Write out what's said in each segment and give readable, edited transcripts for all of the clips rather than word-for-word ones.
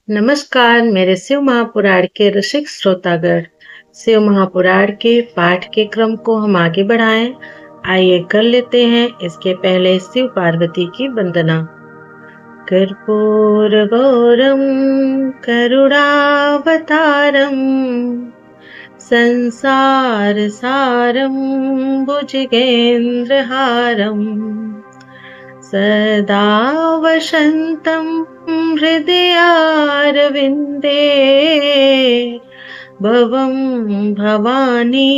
नमस्कार मेरे शिव महापुराण के रसिक श्रोतागण। शिव महापुराण के पाठ के क्रम को हम आगे बढ़ाएं। आइए कर लेते हैं इसके पहले शिव पार्वती की वंदना। कर्पूर गौरम करुणावतारम संसार सारम भुजगेन्द्रहारम सदा वसन्तं हृदयारविन्दे भवं भवानी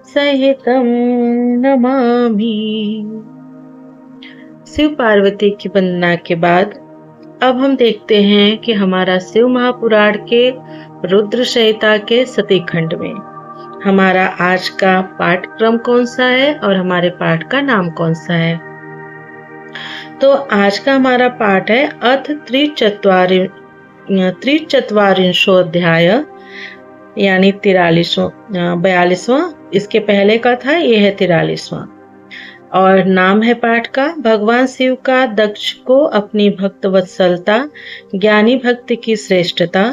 सहितं नमामि। शिव पार्वती की वंदना के बाद अब हम देखते हैं कि हमारा शिव महापुराण के रुद्र संहिता के सती खंड में हमारा आज का पाठक्रम कौन सा है और हमारे पाठ का नाम कौन सा है। तो आज का हमारा पाठ है अथ त्रिचत्वारिंशो अध्याय यानी 42वां। इसके पहले का था, ये है 43वां। और नाम है पाठ का भगवान शिव का दक्ष को अपनी भक्त वत्सलता, ज्ञानी भक्ति की श्रेष्ठता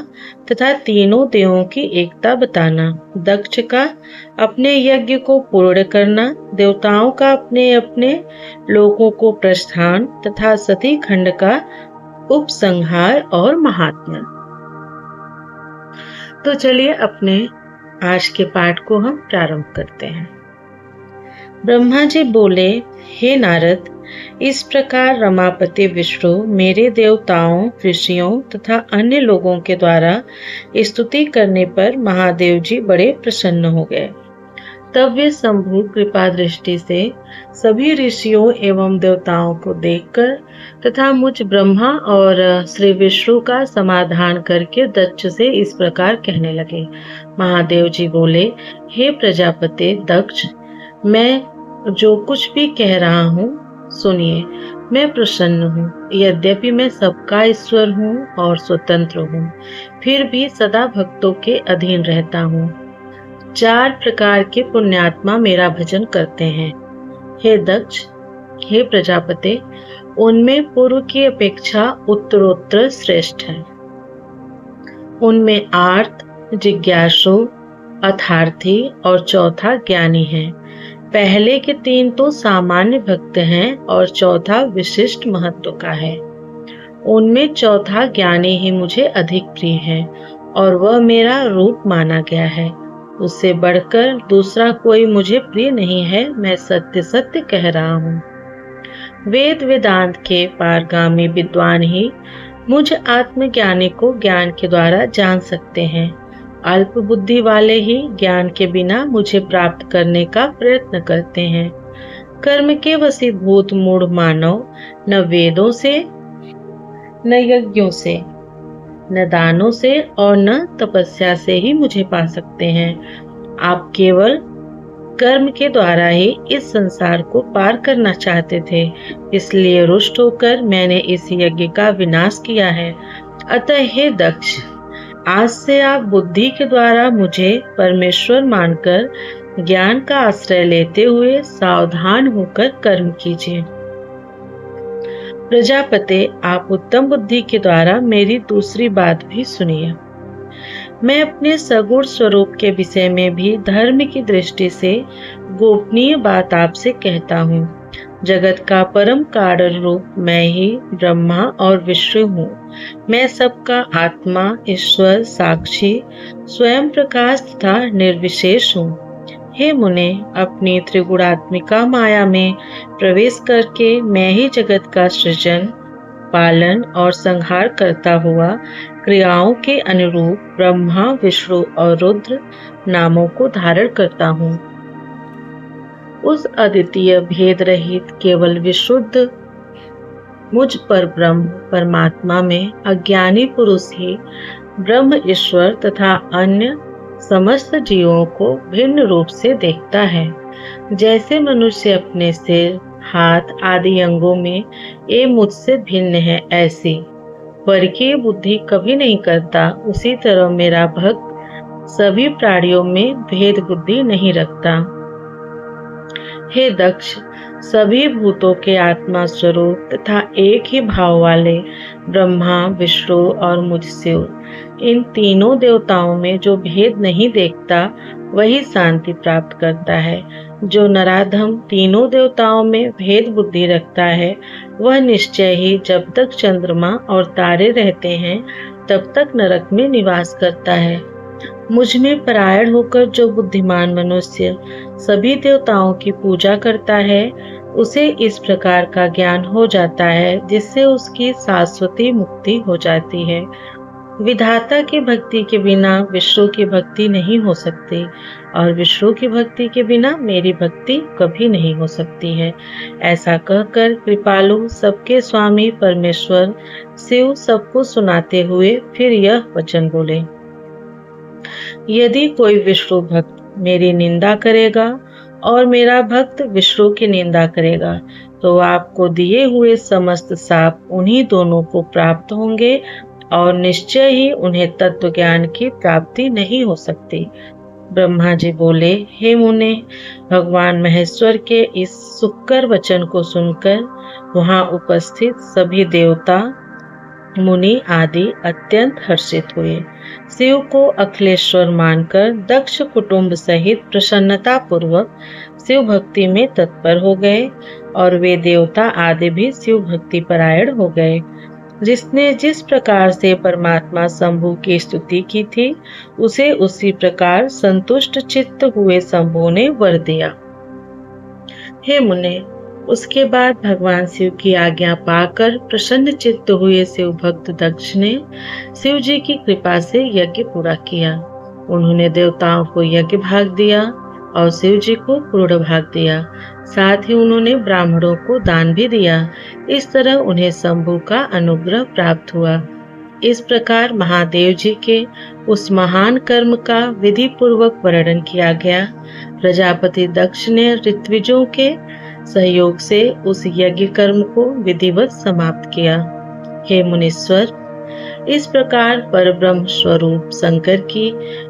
तथा तीनों देवों की एकता बताना, दक्ष का अपने यज्ञ को पूर्ण करना, देवताओं का अपने अपने लोकों को प्रस्थान तथा सती खंड का उपसंहार और महात्म्य। तो चलिए अपने आज के पाठ को हम प्रारंभ करते हैं। ब्रह्मा जी बोले, हे नारद, इस प्रकार रमापति विष्णु मेरे देवताओं, ऋषियों तथा अन्य लोगों के द्वारा स्तुति करने पर महादेव जी बड़े प्रसन्न हो गए। तब वे शंभु कृपा दृष्टि से सभी ऋषियों एवं देवताओं को देखकर तथा मुझ ब्रह्मा और श्री विष्णु का समाधान करके दक्ष से इस प्रकार कहने लगे। महादेव जी बोले, हे प्रजापति दक्ष, मैं जो कुछ भी कह रहा हूँ सुनिए। मैं प्रसन्न हूँ, यद्यपि मैं सबका ईश्वर हूँ और स्वतंत्र हूँ, फिर भी सदा भक्तों के अधीन रहता हूँ। 4 प्रकार के पुण्यात्मा मेरा भजन करते हैं। हे दक्ष, हे प्रजापति, उनमें पूर्व की अपेक्षा उत्तरोत्तर श्रेष्ठ है। उनमें आर्त, जिज्ञासु, अर्थार्थी और चौथा ज्ञानी है। पहले के 3 तो सामान्य भक्त हैं और चौथा विशिष्ट महत्व का है। उनमें चौथा ज्ञानी ही मुझे अधिक प्रिय है और वह मेरा रूप माना गया है। उससे बढ़कर दूसरा कोई मुझे प्रिय नहीं है। मैं सत्य सत्य कह रहा हूँ। वेद वेदांत के पारगामी विद्वान ही मुझ आत्मज्ञानी को ज्ञान के द्वारा जान सकते हैं। अल्प बुद्धि वाले ही ज्ञान के बिना मुझे प्राप्त करने का प्रयत्न करते हैं। कर्म के वशीभूत मूढ़ मानव न वेदों से, न यज्ञों से, न दानों से और न तपस्या से ही मुझे पा सकते हैं। आप केवल कर्म के द्वारा ही इस संसार को पार करना चाहते थे, इसलिए रुष्ट होकर मैंने इस यज्ञ का विनाश किया है। अतः हे दक्ष, आज से आप बुद्धि के द्वारा मुझे परमेश्वर मानकर ज्ञान का आश्रय लेते हुए सावधान होकर कर्म कीजिए। प्रजापति, आप उत्तम बुद्धि के द्वारा मेरी दूसरी बात भी सुनिए। मैं अपने सगुण स्वरूप के विषय में भी धर्म की दृष्टि से गोपनीय बात आपसे कहता हूँ। जगत का परम कारण रूप मैं ही ब्रह्मा और विष्णु हूँ। मैं सबका आत्मा, ईश्वर, साक्षी, स्वयं प्रकाश तथा निर्विशेष हूँ। हे मुने, अपनी त्रिगुणात्मिका माया में प्रवेश करके मैं ही जगत का सृजन, पालन और संहार करता हुआ क्रियाओं के अनुरूप ब्रह्मा, विष्णु और रुद्र नामों को धारण करता हूँ। उस अद्वितीय भेद रहित केवल विशुद्ध मुझ पर ब्रह्म परमात्मा में अज्ञानी पुरुष ही ब्रह्म, ईश्वर तथा अन्य समस्त जीवों को भिन्न रूप से देखता है। जैसे मनुष्य अपने सिर, हाथ आदि अंगों में ये मुझसे भिन्न है, ऐसी परकीय बुद्धि कभी नहीं करता। उसी तरह मेरा भक्त सभी प्राणियों में भेद बुद्धि नहीं रखता। हे दक्ष, सभी भूतों के आत्मा स्वरूप तथा एक ही भाव वाले ब्रह्मा, विष्णु और मुझ शिव, इन तीनों देवताओं में जो भेद नहीं देखता वही शांति प्राप्त करता है। जो नराधम तीनों देवताओं में भेद बुद्धि रखता है वह निश्चय ही जब तक चंद्रमा और तारे रहते हैं तब तक नरक में निवास करता है। मुझ में परायण होकर जो बुद्धिमान मनुष्य सभी देवताओं की पूजा करता है उसे इस प्रकार का ज्ञान हो जाता है जिससे उसकी शाश्वती मुक्ति हो जाती है। विधाता की भक्ति के बिना विष्णु की भक्ति नहीं हो सकती और विष्णु की भक्ति के बिना मेरी भक्ति कभी नहीं हो सकती है। ऐसा कहकर कृपालु सबके स्वामी परमेश्वर शिव सबको सुनाते हुए फिर यह वचन बोले। यदि कोई विष्णु भक्त मेरी निंदा करेगा और मेरा भक्त विष्णु की निंदा करेगा तो आपको दिए हुए समस्त शाप उन्हीं दोनों को प्राप्त होंगे और निश्चय ही उन्हें तत्व ज्ञान की प्राप्ति नहीं हो सकती। ब्रह्मा जी बोले, हे मुने, भगवान महेश्वर के इस सुक्कर वचन को सुनकर वहां उपस्थित सभी देवता मुनि आदि अत्यंत हर्षित हुए। शिव को अखिलेश्वर मानकर दक्ष कुटुंब सहित प्रसन्नता पूर्वक शिव भक्ति में तत्पर हो गए और वे देवता आदि भी शिव भक्ति परायण हो गए। जिसने जिस प्रकार से परमात्मा शंभु की स्तुति की थी उसे उसी प्रकार संतुष्ट चित्त हुए शंभु ने वर दिया। हे मुने, उसके बाद भगवान शिव की आज्ञा पाकर प्रसन्न चित्त हुए शिव भक्त दक्ष ने शिव जी की कृपा से यज्ञ पूरा किया। उन्होंने देवताओं को यज्ञ भाग दिया और शिव जी को पूर्ण भाग दिया। साथ ही उन्होंने ब्राह्मणों को दान भी दिया। इस तरह उन्हें शंभु का अनुग्रह प्राप्त हुआ। इस प्रकार महादेव जी के उस महान कर्म का विधि पूर्वक वर्णन किया गया। प्रजापति दक्ष ने ऋत्विजों के सहयोग से उस यज्ञ कर्म को विधिवत समाप्त किया। हे मुनीश्वर, इस प्रकार परब्रह्म स्वरूप शंकर की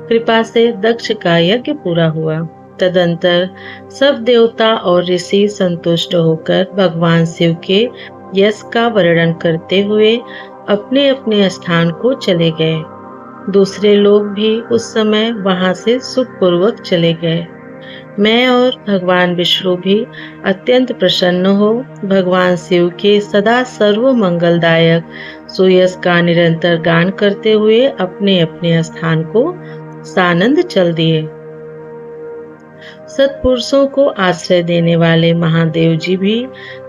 कृपा से दक्ष का यज्ञ पूरा हुआ। तदंतर सब देवता और ऋषि संतुष्ट होकर भगवान शिव के यश का वर्णन करते हुए अपने अपने स्थान को चले गए। दूसरे लोग भी उस समय वहां से सुखपूर्वक चले गए। मैं और भगवान विष्णु भी अत्यंत प्रसन्न हो भगवान शिव के सदा सर्व मंगलदायक सुयश का निरंतर गान करते हुए अपने अपने स्थान को सानंद चल दिए। सत्पुरुषों को आश्रय देने वाले महादेव जी भी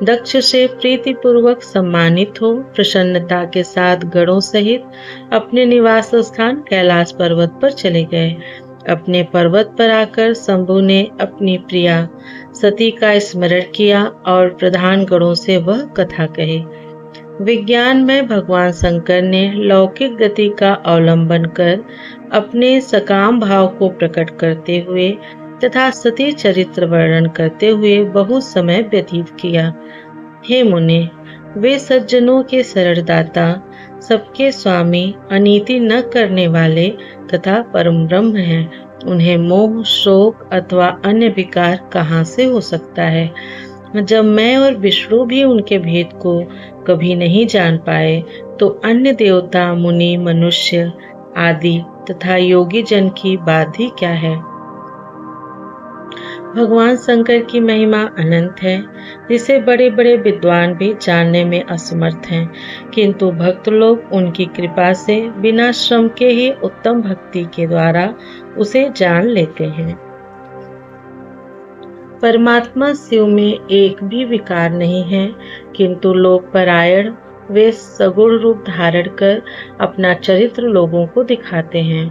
दक्ष से प्रीति पूर्वक सम्मानित हो प्रसन्नता के साथ गणों सहित अपने निवास स्थान कैलाश पर्वत पर चले गए। अपने पर्वत पर आकर शंभु ने अपनी प्रिया सती का स्मरण किया और प्रधान गणों से वह कथा कही। विज्ञान में भगवान शंकर ने लौकिक गति का अवलंबन कर अपने सकाम भाव को प्रकट करते हुए तथा सती चरित्र वर्णन करते हुए बहुत समय व्यतीत किया। हे मुने, वे सज्जनों के शरणदाता, सबके स्वामी, अनीति न करने वाले तथा परम ब्रह्म हैं। उन्हें मोह, शोक अथवा अन्य विकार कहाँ से हो सकता है? जब मैं और विष्णु भी उनके भेद को कभी नहीं जान पाए तो अन्य देवता, मुनि, मनुष्य आदि तथा योगी जन की बात ही क्या है। भगवान शंकर की महिमा अनंत है जिसे बड़े बड़े विद्वान भी जानने में असमर्थ हैं, किंतु भक्त लोग उनकी कृपा से बिना श्रम के ही उत्तम भक्ति के द्वारा उसे जान लेते हैं। परमात्मा शिव में एक भी विकार नहीं है, किंतु लोक परायण वे सगुण रूप धारण कर अपना चरित्र लोगों को दिखाते हैं।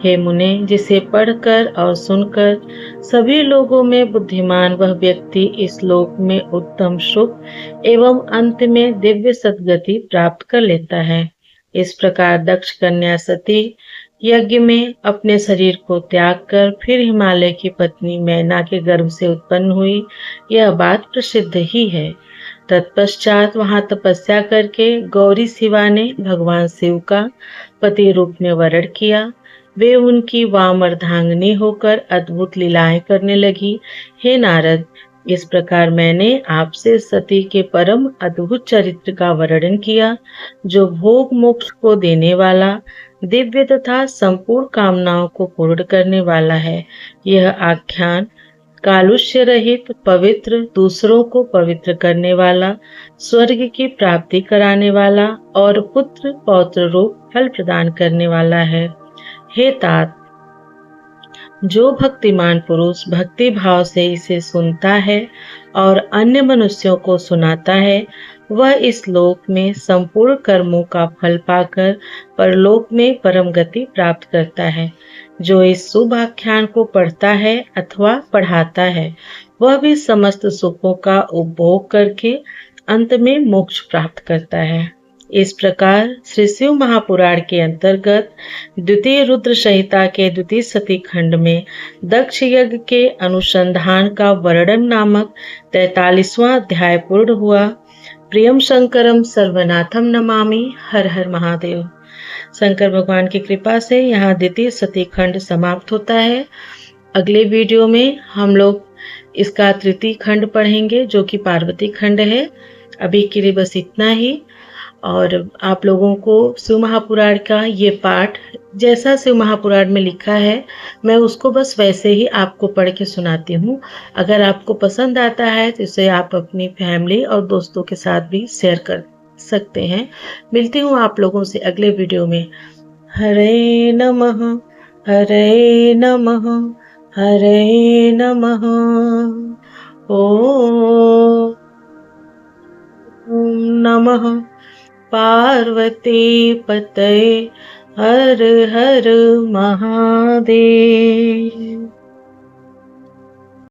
हे मुने, जिसे पढ़कर और सुनकर सभी लोगों में बुद्धिमान वह व्यक्ति इस लोक में उत्तम सुख एवं अंत में दिव्य सद्गति प्राप्त कर लेता है। इस प्रकार दक्ष कन्या सती यज्ञ में अपने शरीर को त्याग कर फिर हिमालय की पत्नी मैना के गर्भ से उत्पन्न हुई, यह बात प्रसिद्ध ही है। तत्पश्चात वहां तपस्या करके गौरी शिवा ने भगवान शिव का पति रूप में वरण किया। वे उनकी वाम अर्धांगिनी होकर अद्भुत लीलाएं करने लगी। हे नारद, इस प्रकार मैंने आपसे सती के परम अद्भुत चरित्र का वर्णन किया, जो भोग मोक्ष को देने वाला, दिव्य तथा संपूर्ण कामनाओं को पूर्ण करने वाला है। यह आख्यान कालुष्य रहित, पवित्र, दूसरों को पवित्र करने वाला, स्वर्ग की प्राप्ति कराने वाला और पुत्र पौत्र रूप फल प्रदान करने वाला है। हे तात, जो भक्तिमान पुरुष भक्ति भाव से इसे सुनता है और अन्य मनुष्यों को सुनाता है, वह इस लोक में संपूर्ण कर्मों का फल पाकर परलोक में परम गति प्राप्त करता है। जो इस शुभ आख्यान को पढ़ता है अथवा पढ़ाता है, वह भी समस्त सुखों का उपभोग करके अंत में मोक्ष प्राप्त करता है। इस प्रकार श्री शिव महापुराण के अंतर्गत द्वितीय रुद्र संहिता के द्वितीय सती खंड में दक्ष यज्ञ के अनुसंधान का वर्णन नामक 43वां अध्याय पूर्ण हुआ। प्रियम शंकरम सर्वनाथम नमामि। हर हर महादेव। शंकर भगवान की कृपा से यहाँ द्वितीय सती खंड समाप्त होता है। अगले वीडियो में हम लोग इसका तृतीय खंड पढ़ेंगे, जो कि पार्वती खंड है। अभी के लिए बस इतना ही। और आप लोगों को शिव महापुराण का ये पाठ जैसा शिव महापुराण में लिखा है, मैं उसको बस वैसे ही आपको पढ़ के सुनाती हूँ। अगर आपको पसंद आता है तो इसे आप अपनी फैमिली और दोस्तों के साथ भी शेयर कर सकते हैं। मिलती हूँ आप लोगों से अगले वीडियो में। हरे नमः, हरे नमः, हरे नमः। ओम नमः पार्वती पतये। हर हर महादेव।